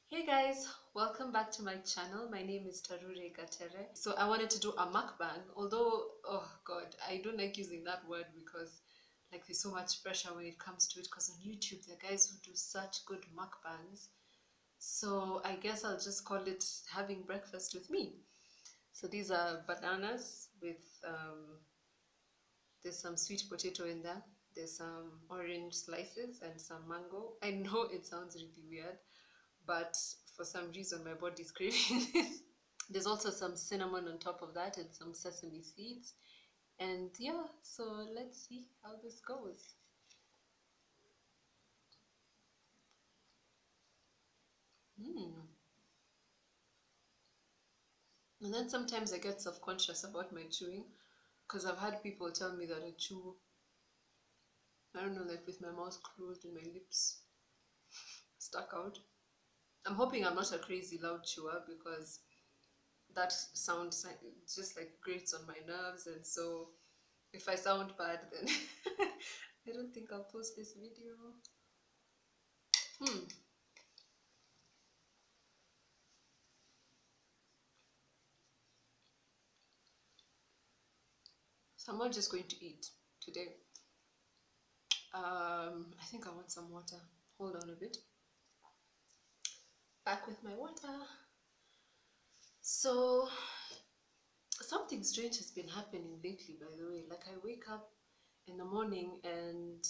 Hey guys, welcome back to my channel. My name is Tarure Gatere. So I wanted to do a mukbang, although, oh god, I don't like using that word because like there's so much pressure when it comes to it because on YouTube there are guys who do such good mukbangs. So I guess I'll just call it having breakfast with me. So these are bananas with, there's some sweet potato in there. There's some orange slices and some mango. I know it sounds really weird, but for some reason my body's craving this. There's also some cinnamon on top of that and some sesame seeds. And yeah, so let's see how this goes. Mm. And then sometimes I get self-conscious about my chewing because I've had people tell me that I chew, I don't know, like with my mouth closed and my lips stuck out. I'm hoping I'm not a crazy loud chewer because that sounds like, just like grates on my nerves, and so if I sound bad then I don't think I'll post this video. Hmm. So I'm not just going to eat today. I think I want some water. Hold on a bit. Back with my water. So something strange has been happening lately, by the way. Like I wake up in the morning and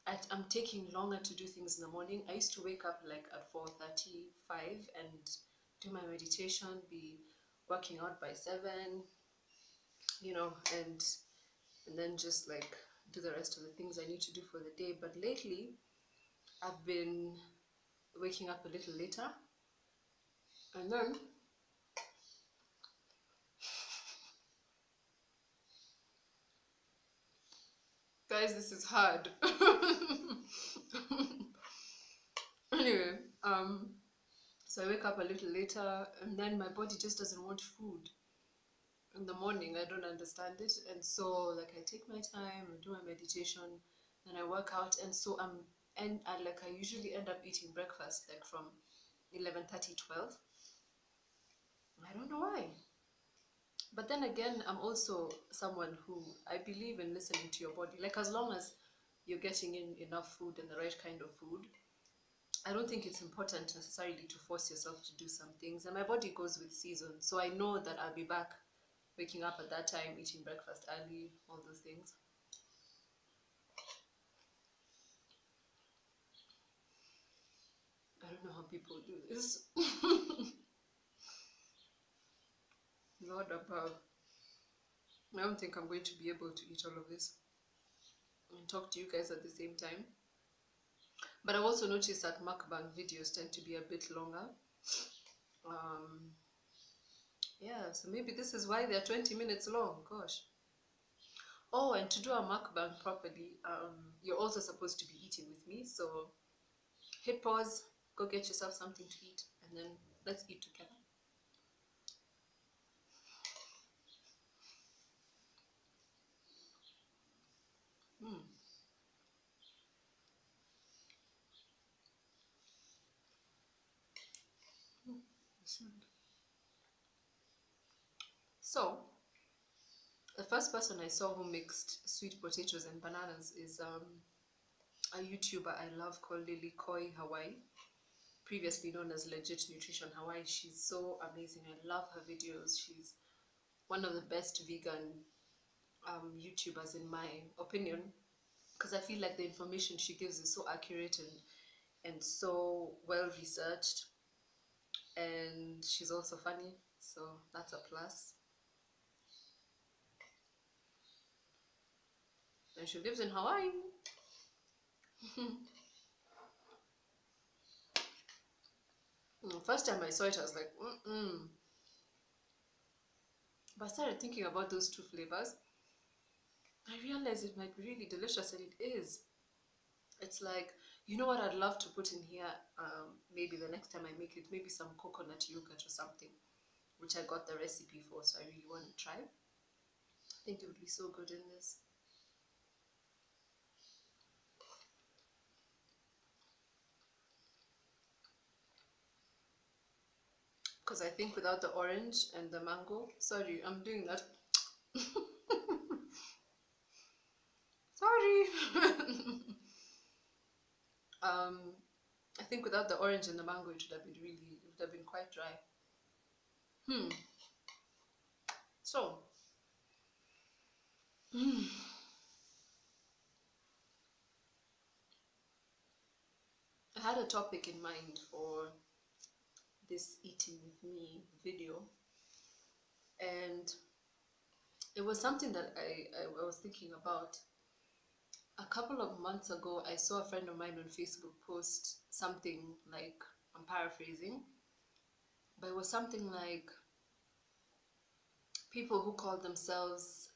I'm taking longer to do things in the morning. I used to wake up like at 4:35 and do my meditation, be working out by 7, you know, and then just like do the rest of the things I need to do for the day. But lately, I've been waking up a little later, and then guys, this is hard. Anyway, so I wake up a little later, and then my body just doesn't want food in the morning. I don't understand it, and so like I take my time and do my meditation, then I work out, and so I usually end up eating breakfast like from 11:30, 12. I don't know why. But then again, I'm also someone who I believe in listening to your body. Like as long as you're getting in enough food and the right kind of food, I don't think it's important necessarily to force yourself to do some things. And my body goes with seasons. So I know that I'll be back waking up at that time, eating breakfast early, all those things. I don't know how people do this. Lord above. I don't think I'm going to be able to eat all of this and talk to you guys at the same time. But I've also noticed that mukbang videos tend to be a bit longer. Um, yeah, so maybe this is why they're 20 minutes long. Gosh. Oh, and to do a mukbang properly, you're also supposed to be eating with me. So hit pause, go get yourself something to eat, and then let's eat together. Mm. So the first person I saw who mixed sweet potatoes and bananas is a YouTuber I love called Lily Koi Hawaii, previously known as Legit Nutrition Hawaii. She's so amazing. I love her videos. She's one of the best vegan YouTubers in my opinion, because I feel like the information she gives is so accurate and so well researched, and she's also funny, so that's a plus. And she lives in Hawaii. First time I saw it, I was like, mm-mm. But I started thinking about those two flavors. I realized it might be really delicious, and it is. It's like, you know what I'd love to put in here, maybe the next time I make it, maybe some coconut yogurt or something, which I got the recipe for, so I really want to try. I think it would be so good in this. because I think without the orange and the mango, sorry, I'm doing that. Sorry. I think without the orange and the mango, it would have been really, it would have been quite dry. So, I had a topic in mind for this eating with me video, and it was something that I was thinking about. A couple of months ago, I saw a friend of mine on Facebook post something like, I'm paraphrasing, but it was something like people who call themselves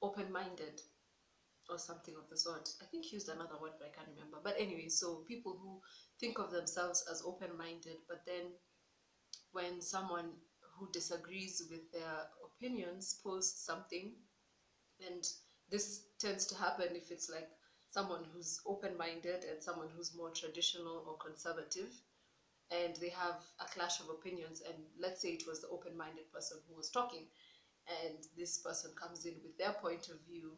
open-minded or something of the sort. I think he used another word, but I can't remember. But anyway, so people who think of themselves as open-minded, but then when someone who disagrees with their opinions posts something, and this tends to happen if it's like someone who's open-minded and someone who's more traditional or conservative, and they have a clash of opinions, and let's say it was the open-minded person who was talking, and this person comes in with their point of view,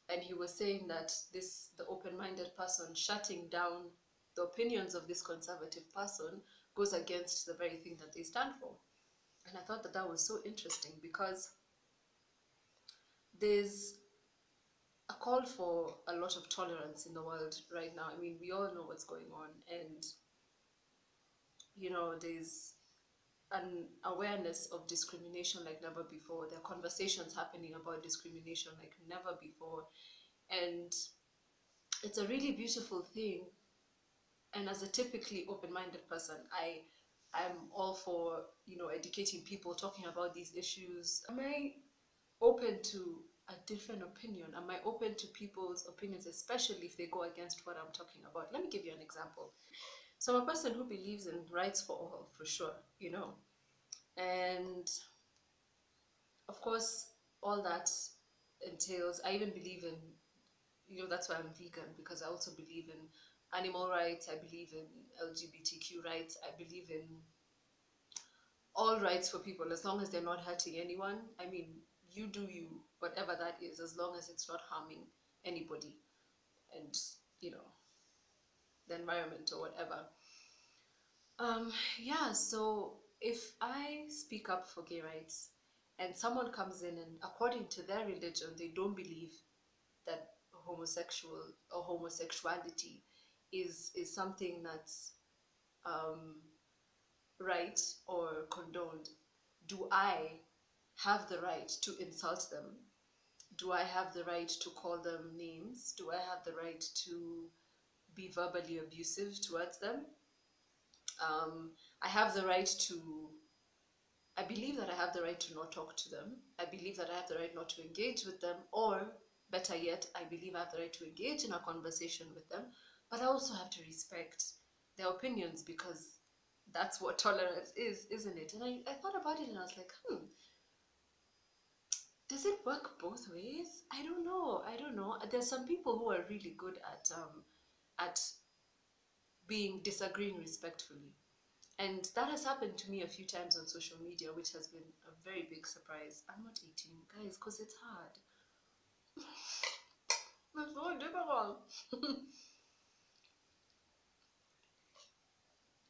and he was saying that the open-minded person shutting down the opinions of this conservative person goes against the very thing that they stand for. And I thought that that was so interesting, because there's a call for a lot of tolerance in the world right now. I mean, we all know what's going on, and there's an awareness of discrimination like never before. There are conversations happening about discrimination like never before, and it's a really beautiful thing. And as a typically open-minded person, I'm all for educating people, talking about these issues. Am I open to a different opinion? Am I open to people's opinions, especially if they go against what I'm talking about? Let me give you an example. So I'm a person who believes in rights for all, for sure, and of course, all that entails, I even believe in, that's why I'm vegan, because I also believe in animal rights, I believe in LGBTQ rights, I believe in all rights for people as long as they're not hurting anyone. I mean, you do you, whatever that is, as long as it's not harming anybody and, the environment or whatever. Yeah, so if I speak up for gay rights and someone comes in and according to their religion, they don't believe that homosexual or homosexuality is something that's right or condoned, do I have the right to insult them? Do I have the right to call them names? Do I have the right to be verbally abusive towards them? I have the right to, I believe that I have the right to not talk to them. I believe that I have the right not to engage with them, or better yet, I believe I have the right to engage in a conversation with them, but I also have to respect their opinions, because that's what tolerance is, isn't it? And I thought about it and I was like, does it work both ways? I don't know. I don't know. There's some people who are really good at disagreeing respectfully. And that has happened to me a few times on social media, which has been a very big surprise. I'm not eating, guys, because it's hard. It's so difficult.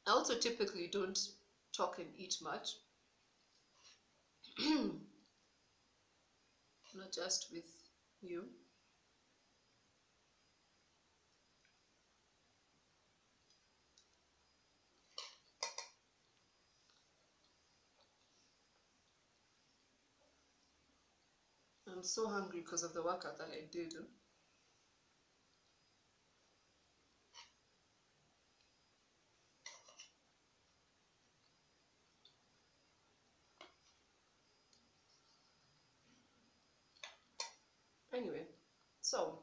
I also typically don't talk and eat much. Not just with you. I'm so hungry because of the workout that I did. Anyway, so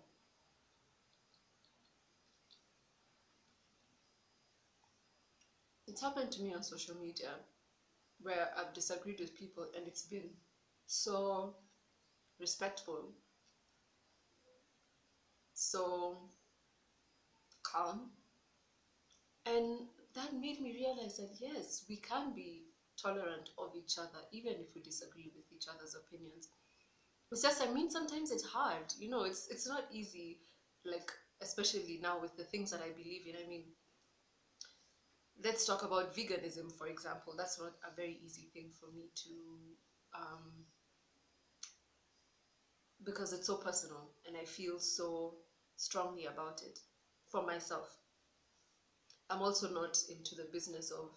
it's happened to me on social media where I've disagreed with people and it's been so respectful, so calm. And that made me realize that yes, we can be tolerant of each other, even if we disagree with each other's opinions. It's just, I mean, sometimes it's hard, you know, it's not easy, like, especially now with the things that I believe in. I mean, let's talk about veganism, for example. That's not a very easy thing for me to, um, because it's so personal and I feel so strongly about it for myself. I'm also not into the business of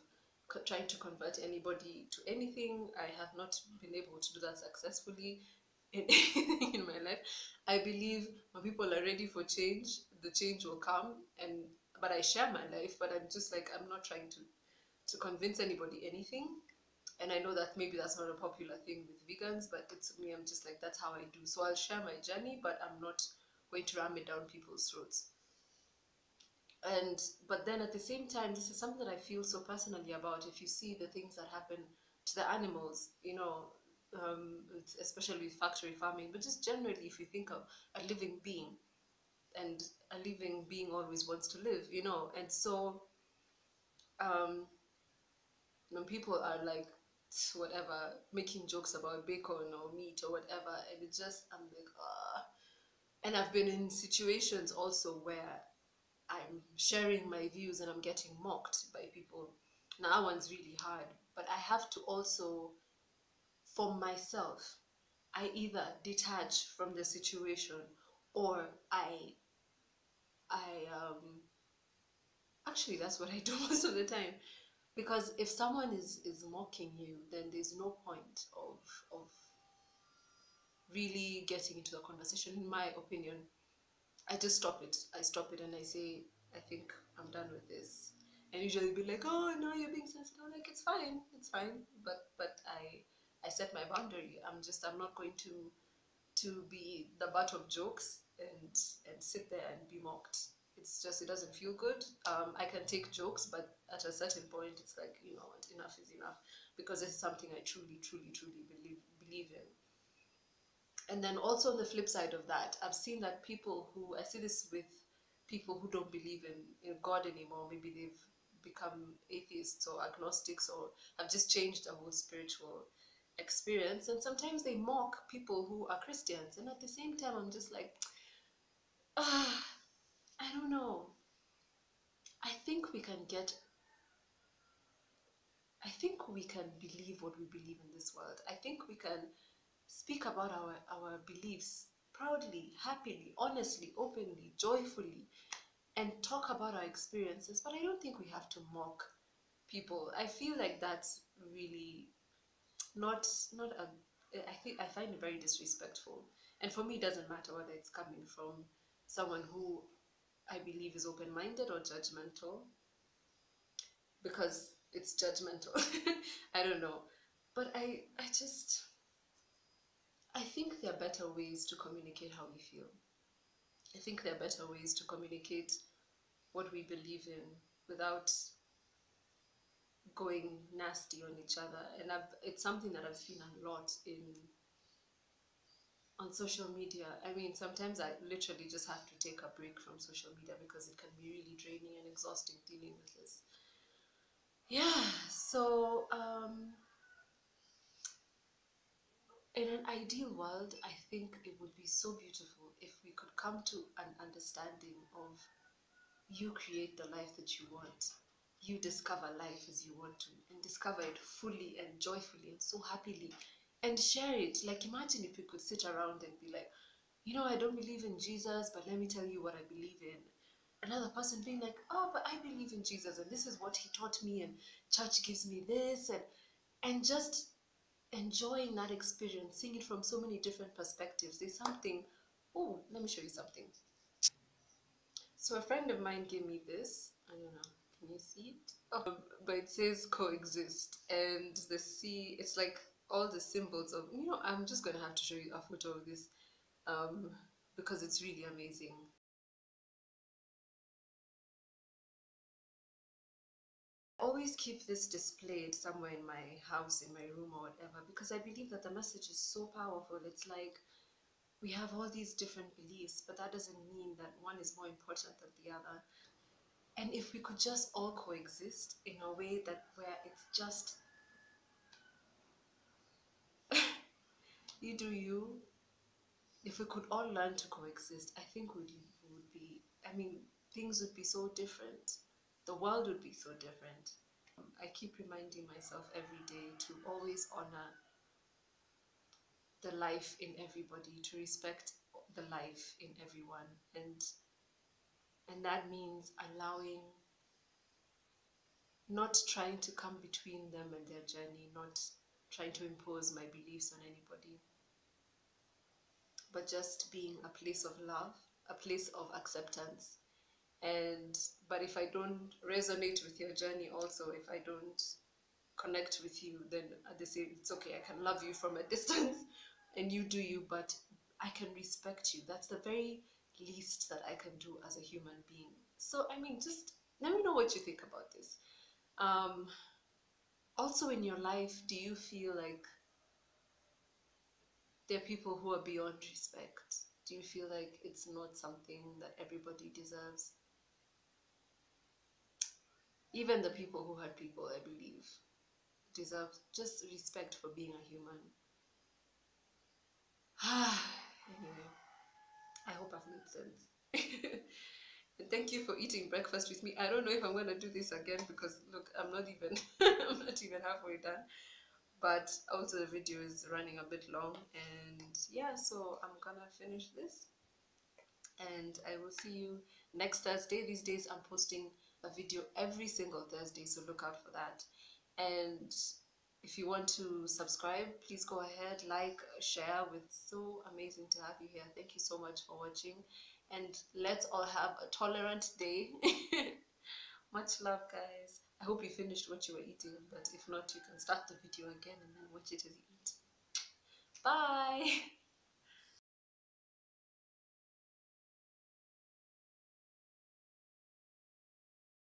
trying to convert anybody to anything. I have not been able to do that successfully in anything in my life. I believe when people are ready for change, the change will come. And but I share my life, but I'm just like, I'm not trying to convince anybody anything. And I know that maybe that's not a popular thing with vegans, but it's me. I'm just like, that's how I do. So I'll share my journey, but I'm not going to ram it down people's throats. And but then at the same time, this is something that I feel so personally about. If you see the things that happen to the animals, you know, especially with factory farming, but just generally, if you think of a living being, and a living being always wants to live, you know. And so um, when people are like, whatever, making jokes about bacon or meat or whatever, and it just, I'm like, ah. And I've been in situations also where I'm sharing my views and I'm getting mocked by people. Now that one's really hard, but I have to also, for myself, I either detach from the situation, or I actually, that's what I do most of the time. Because if someone is mocking you, then there's no point of really getting into the conversation, in my opinion. I just stop it. I stop it and I say, I think I'm done with this. And usually be like, oh no, you're being sensitive. I'm like, it's fine. But I set my boundary. I'm not going to be the butt of jokes and sit there and be mocked. It's just, it doesn't feel good. I can take jokes, but at a certain point, it's like, you know what, enough is enough, because it's something I truly, truly, truly believe in. And then also on the flip side of that, I've seen that people who, I see this with people who don't believe in God anymore. Maybe they've become atheists or agnostics, or have just changed their whole spiritual experience. And sometimes they mock people who are Christians. And at the same time, I'm just like, ah, I don't know. I think we can get, I think we can believe what we believe in this world. I think we can speak about our beliefs proudly, happily, honestly, openly, joyfully, and talk about our experiences. But I don't think we have to mock people. I feel like that's really not a, I think I find it very disrespectful. And for me, it doesn't matter whether it's coming from someone who I believe is open-minded or judgmental, because it's judgmental. I don't know. But I think there are better ways to communicate how we feel. I think there are better ways to communicate what we believe in without going nasty on each other. And it's something that I've seen a lot in on social media. I mean, sometimes I literally just have to take a break from social media because it can be really draining and exhausting dealing with this. Yeah, so in an ideal world, I think it would be so beautiful if we could come to an understanding of, you create the life that you want. You discover life as you want to, and discover it fully and joyfully and so happily, and share it. Like, imagine if we could sit around and be like, you know, I don't believe in Jesus, but let me tell you what I believe in. Another person being like, oh, but I believe in Jesus, and this is what he taught me, and church gives me this, and just enjoying that experience, seeing it from so many different perspectives. There's something. Oh, let me show you something. So a friend of mine gave me this. I don't know. Can you see it? Oh, but it says coexist, and the C. It's like all the symbols of. You know, I'm just gonna have to show you a photo of this, um, because it's really amazing. I always keep this displayed somewhere in my house, in my room, or whatever, because I believe that the message is so powerful. It's like we have all these different beliefs, but that doesn't mean that one is more important than the other. And if we could just all coexist in a way that where it's just you do you, if we could all learn to coexist, I think we would be, I mean, things would be so different. The world would be so different. I keep reminding myself every day to always honor the life in everybody, to respect the life in everyone. And that means allowing, not trying to come between them and their journey, not trying to impose my beliefs on anybody, but just being a place of love, a place of acceptance. And but if I don't resonate with your journey, also if I don't connect with you, then they say it's okay, I can love you from a distance and you do you, but I can respect you. That's the very least that I can do as a human being. So I mean, just let me know what you think about this. Also in your life, do you feel like there are people who are beyond respect? Do you feel like it's not something that everybody deserves? Even the people who hurt people, I believe, deserve just respect for being a human. Anyway, I hope I've made sense. And thank you for eating breakfast with me. I don't know if I'm going to do this again because look, I'm not even I'm not even halfway done. But also the video is running a bit long, and yeah, so I'm gonna finish this and I will see you next Thursday. These days I'm posting a video every single Thursday, so look out for that. And if you want to subscribe, please go ahead, like, share. It's so amazing to have you here. Thank you so much for watching, and let's all have a tolerant day. Much love, guys. I hope you finished what you were eating, but if not, you can start the video again and then watch it as you eat. Bye.